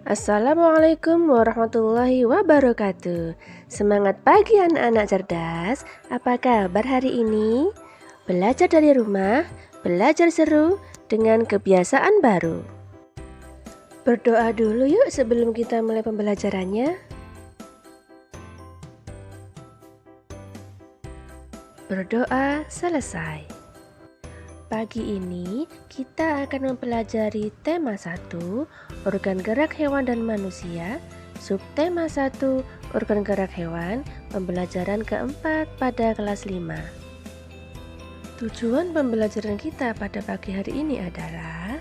Assalamualaikum warahmatullahi wabarakatuh. Semangat pagi anak-anak cerdas. Apa kabar hari ini? Belajar dari rumah, belajar seru dengan kebiasaan baru. Berdoa dulu yuk sebelum kita mulai pembelajarannya. Berdoa selesai. Pagi ini kita akan mempelajari tema 1, organ gerak hewan dan manusia, subtema 1, organ gerak hewan, pembelajaran keempat pada kelas 5. Tujuan pembelajaran kita pada pagi hari ini adalah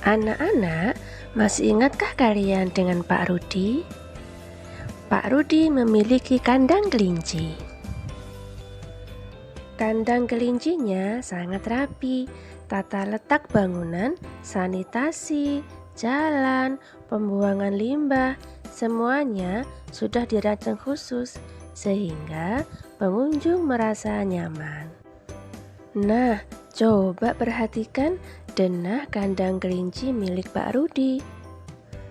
anak-anak, masih ingatkah kalian dengan Pak Rudi? Pak Rudi memiliki kandang kelinci. Kandang kelincinya sangat rapi, tata letak bangunan, sanitasi, jalan, pembuangan limbah, semuanya sudah dirancang khusus sehingga pengunjung merasa nyaman. Nah, coba perhatikan denah kandang kelinci milik Pak Rudi.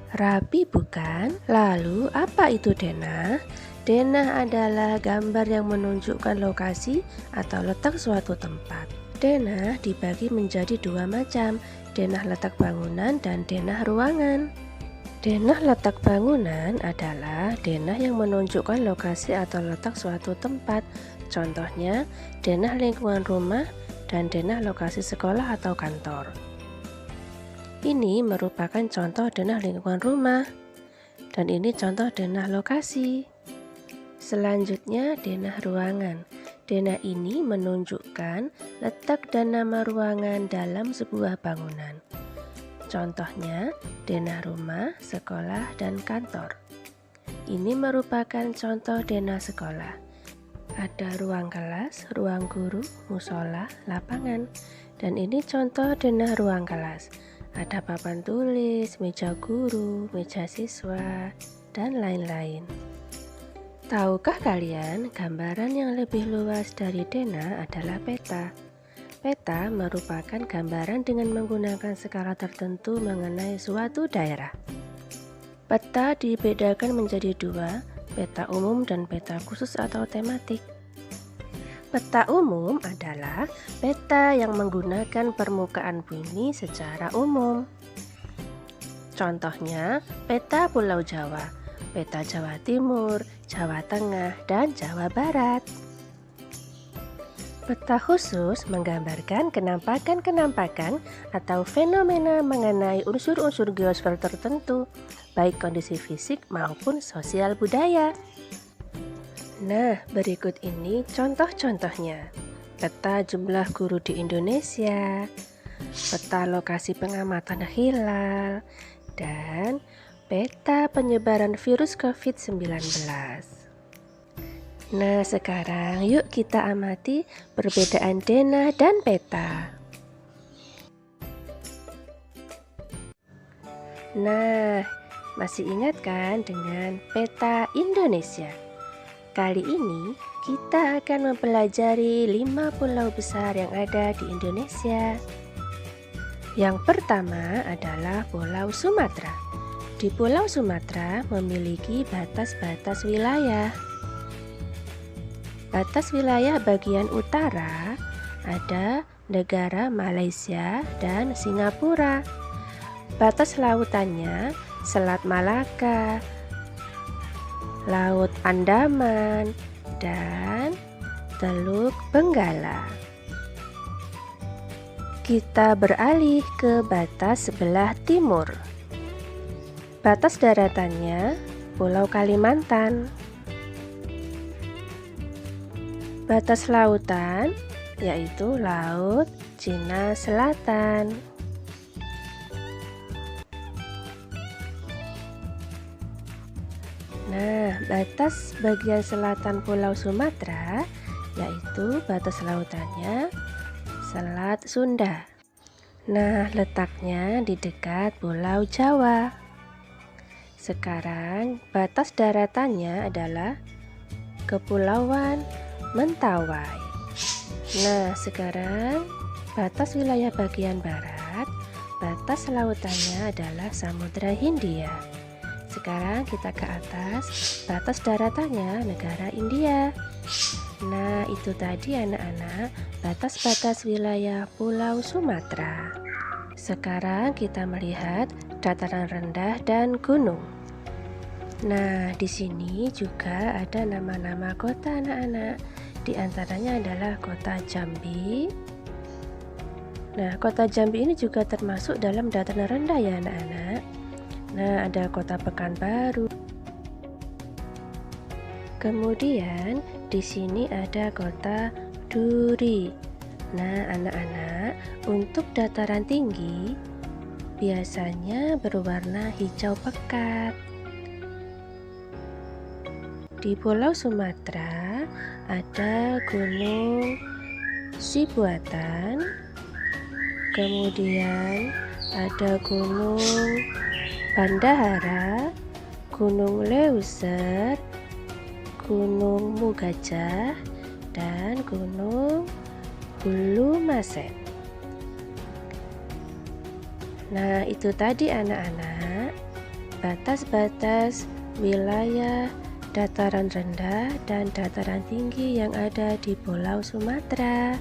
Rapi bukan? Lalu apa itu denah? Denah adalah gambar yang menunjukkan lokasi atau letak suatu tempat. Denah dibagi menjadi dua macam, denah letak bangunan dan denah ruangan. Denah letak bangunan adalah denah yang menunjukkan lokasi atau letak suatu tempat. Contohnya, denah lingkungan rumah dan denah lokasi sekolah atau kantor. Ini merupakan contoh denah lingkungan rumah, dan ini contoh denah lokasi. Selanjutnya, denah ruangan. Denah ini menunjukkan letak dan nama ruangan dalam sebuah bangunan. Contohnya, denah rumah, sekolah, dan kantor. Ini merupakan contoh denah sekolah. Ada ruang kelas, ruang guru, musola, lapangan, dan ini contoh denah ruang kelas. Ada papan tulis, meja guru, meja siswa, dan lain-lain. Tahukah kalian, gambaran yang lebih luas dari denah adalah peta. Peta merupakan gambaran dengan menggunakan skala tertentu mengenai suatu daerah. Peta dibedakan menjadi dua, peta umum dan peta khusus atau tematik. Peta umum adalah peta yang menggunakan permukaan bumi secara umum. Contohnya, peta Pulau Jawa, peta Jawa Timur, Jawa Tengah, dan Jawa Barat. Peta khusus menggambarkan kenampakan-kenampakan atau fenomena mengenai unsur-unsur geosfer tertentu, baik kondisi fisik maupun sosial budaya. Nah, berikut ini contoh-contohnya. Peta jumlah guru di Indonesia, peta lokasi pengamatan hilal, dan peta penyebaran virus COVID-19. Nah, sekarang yuk kita amati perbedaan denah dan peta. Nah, masih ingat kan dengan peta Indonesia? Kali ini kita akan mempelajari 5 pulau besar yang ada di Indonesia. Yang pertama adalah Pulau Sumatera. Di Pulau Sumatera memiliki batas-batas wilayah. Batas wilayah bagian utara ada negara Malaysia dan Singapura. Batas lautannya Selat Malaka, Laut Andaman, dan Teluk Benggala. Kita beralih ke batas sebelah timur. Batas daratannya Pulau Kalimantan. Batas lautan yaitu Laut Cina Selatan. Nah, batas bagian selatan Pulau Sumatera yaitu batas lautannya Selat Sunda. Nah, letaknya di dekat Pulau Jawa. Sekarang batas daratannya adalah Kepulauan Mentawai. Nah, sekarang batas wilayah bagian barat, batas lautannya adalah Samudra Hindia. Sekarang kita ke atas, batas daratannya negara India. Nah, itu tadi anak-anak, batas-batas wilayah Pulau Sumatera. Sekarang kita melihat dataran rendah dan gunung. Nah, di sini juga ada nama-nama kota anak-anak. Di antaranya adalah kota Jambi. Nah, kota Jambi ini juga termasuk dalam dataran rendah ya anak-anak. Nah, ada kota Pekanbaru. Kemudian di sini ada kota Duri. Nah, anak-anak, untuk dataran tinggi biasanya berwarna hijau pekat. Di Pulau Sumatera ada Gunung Sibuatan, kemudian ada Gunung Bandahara, Gunung Leuser, Gunung Mugajah, dan Gunung Bulu Masen. Nah, itu tadi anak-anak, batas-batas wilayah dataran rendah dan dataran tinggi yang ada di Pulau Sumatera.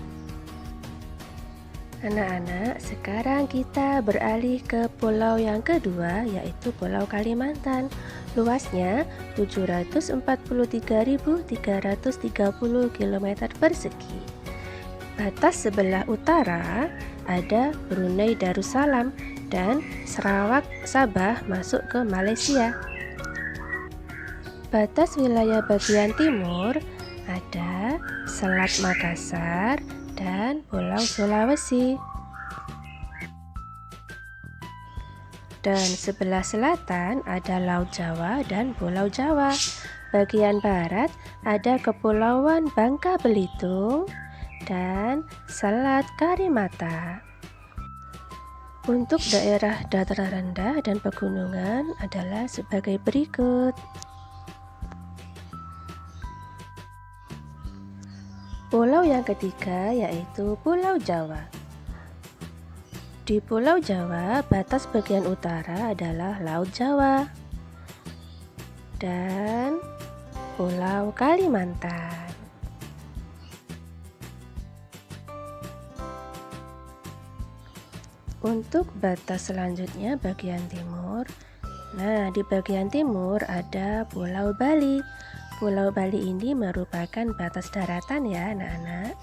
Anak-anak, sekarang kita beralih ke pulau yang kedua, yaitu Pulau Kalimantan. Luasnya 743.330 km persegi. Batas sebelah utara ada Brunei Darussalam dan Sarawak Sabah masuk ke Malaysia. Batas wilayah bagian timur ada Selat Makassar dan Pulau Sulawesi. Dan sebelah selatan ada Laut Jawa dan Pulau Jawa. Bagian barat ada Kepulauan Bangka Belitung dan Selat Karimata. Untuk daerah dataran rendah dan pegunungan adalah sebagai berikut. Pulau yang ketiga yaitu Pulau Jawa. Di Pulau Jawa, batas bagian utara adalah Laut Jawa dan Pulau Kalimantan. Untuk batas selanjutnya bagian timur. Nah, di bagian timur ada Pulau Bali. Pulau Bali ini merupakan batas daratan ya anak-anak.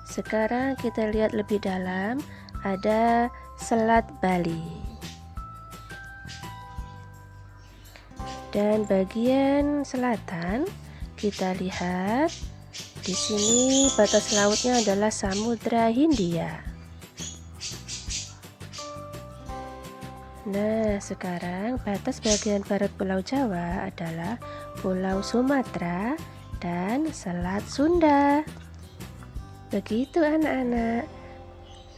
Sekarang kita lihat lebih dalam, ada Selat Bali. Dan bagian selatan kita lihat di sini batas lautnya adalah Samudra Hindia. Nah, sekarang batas bagian barat Pulau Jawa adalah Pulau Sumatera dan Selat Sunda. Begitu anak-anak.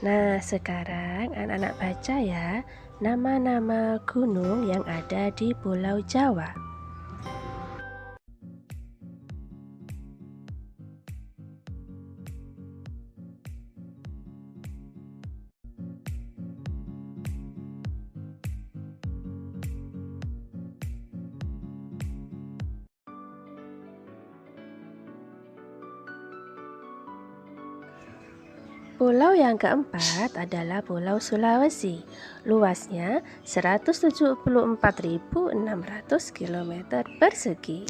Nah, sekarang anak-anak baca ya nama-nama gunung yang ada di Pulau Jawa. Pulau yang keempat adalah Pulau Sulawesi. Luasnya 174.600 km persegi.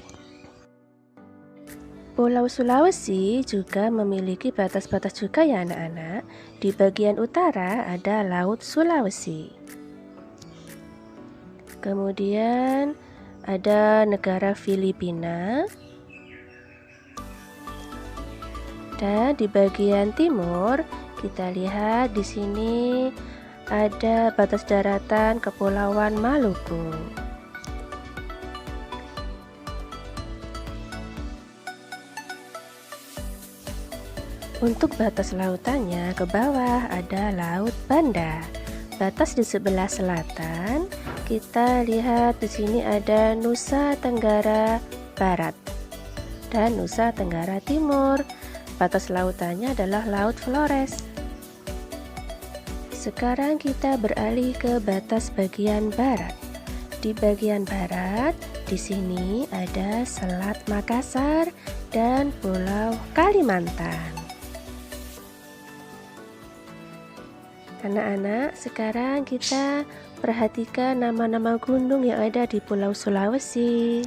Pulau Sulawesi juga memiliki batas-batas juga ya anak-anak. Di bagian utara ada Laut Sulawesi. Kemudian ada negara Filipina. Dan di bagian timur kita lihat di sini ada batas daratan Kepulauan Maluku. Untuk batas lautannya ke bawah ada Laut Banda. Batas di sebelah selatan kita lihat di sini ada Nusa Tenggara Barat dan Nusa Tenggara Timur. batas lautannya adalah Laut Flores. Sekarang kita beralih ke batas bagian barat. Di bagian barat, di sini ada Selat Makassar dan Pulau Kalimantan. Anak-anak, sekarang kita perhatikan nama-nama gunung yang ada di Pulau Sulawesi.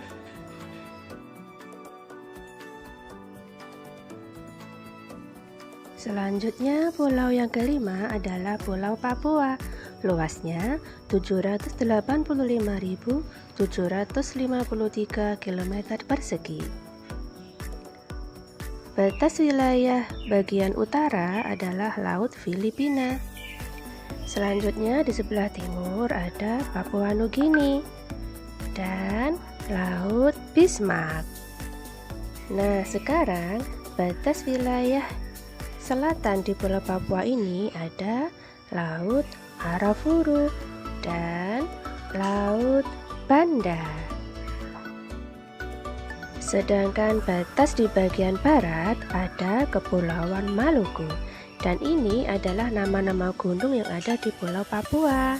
Selanjutnya, pulau yang kelima adalah Pulau Papua. Luasnya 785.753 km persegi. Batas wilayah bagian utara adalah Laut Filipina. Selanjutnya di sebelah timur ada Papua Nugini dan Laut Bismarck. Nah, sekarang batas wilayah selatan di Pulau Papua ini ada Laut Arafuru dan Laut Banda. Sedangkan batas di bagian barat ada Kepulauan Maluku, dan ini adalah nama-nama gunung yang ada di Pulau Papua.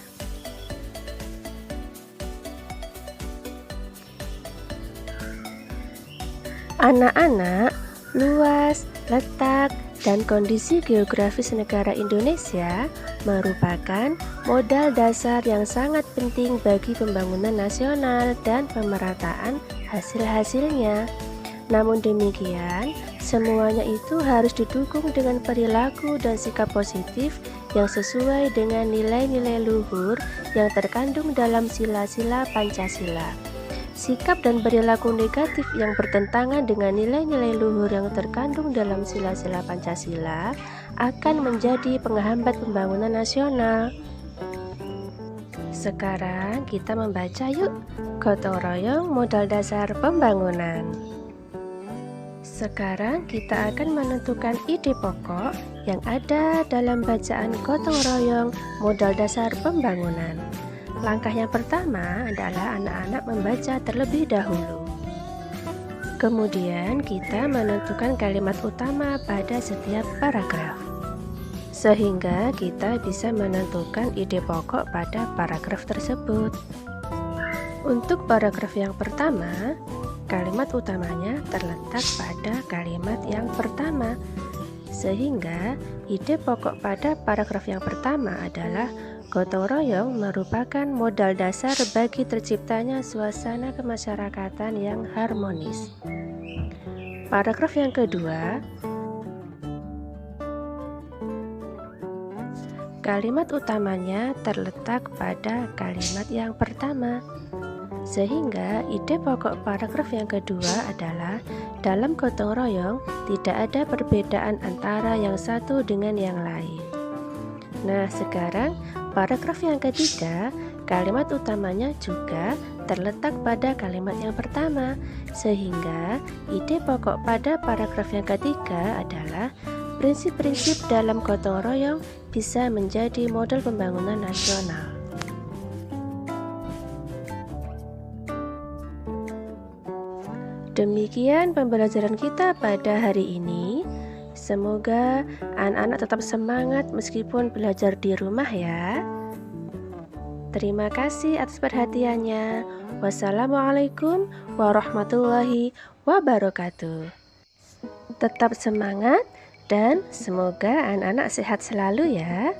Anak-anak, luas, letak, dan kondisi geografis negara Indonesia merupakan modal dasar yang sangat penting bagi pembangunan nasional dan pemerataan hasil-hasilnya. Namun demikian, semuanya itu harus didukung dengan perilaku dan sikap positif yang sesuai dengan nilai-nilai luhur yang terkandung dalam sila-sila Pancasila. Sikap dan perilaku negatif yang bertentangan dengan nilai-nilai luhur yang terkandung dalam sila-sila Pancasila akan menjadi penghambat pembangunan nasional. Sekarang kita membaca yuk gotong royong modal dasar pembangunan. Sekarang kita akan menentukan ide pokok yang ada dalam bacaan gotong royong modal dasar pembangunan. Langkah yang pertama adalah anak-anak membaca terlebih dahulu. Kemudian kita menentukan kalimat utama pada setiap paragraf, sehingga kita bisa menentukan ide pokok pada paragraf tersebut. Untuk paragraf yang pertama, kalimat utamanya terletak pada kalimat yang pertama, sehingga ide pokok pada paragraf yang pertama adalah gotong royong merupakan modal dasar bagi terciptanya suasana kemasyarakatan yang harmonis. Paragraf yang kedua, kalimat utamanya terletak pada kalimat yang pertama, sehingga ide pokok paragraf yang kedua adalah dalam gotong royong tidak ada perbedaan antara yang satu dengan yang lain. Nah, sekarang paragraf yang ketiga, kalimat utamanya juga terletak pada kalimat yang pertama, sehingga ide pokok pada paragraf yang ketiga adalah prinsip-prinsip dalam gotong royong bisa menjadi model pembangunan nasional. Demikian pembelajaran kita pada hari ini. Semoga anak-anak tetap semangat meskipun belajar di rumah ya. Terima kasih atas perhatiannya. Wassalamualaikum warahmatullahi wabarakatuh. Tetap semangat dan semoga anak-anak sehat selalu ya.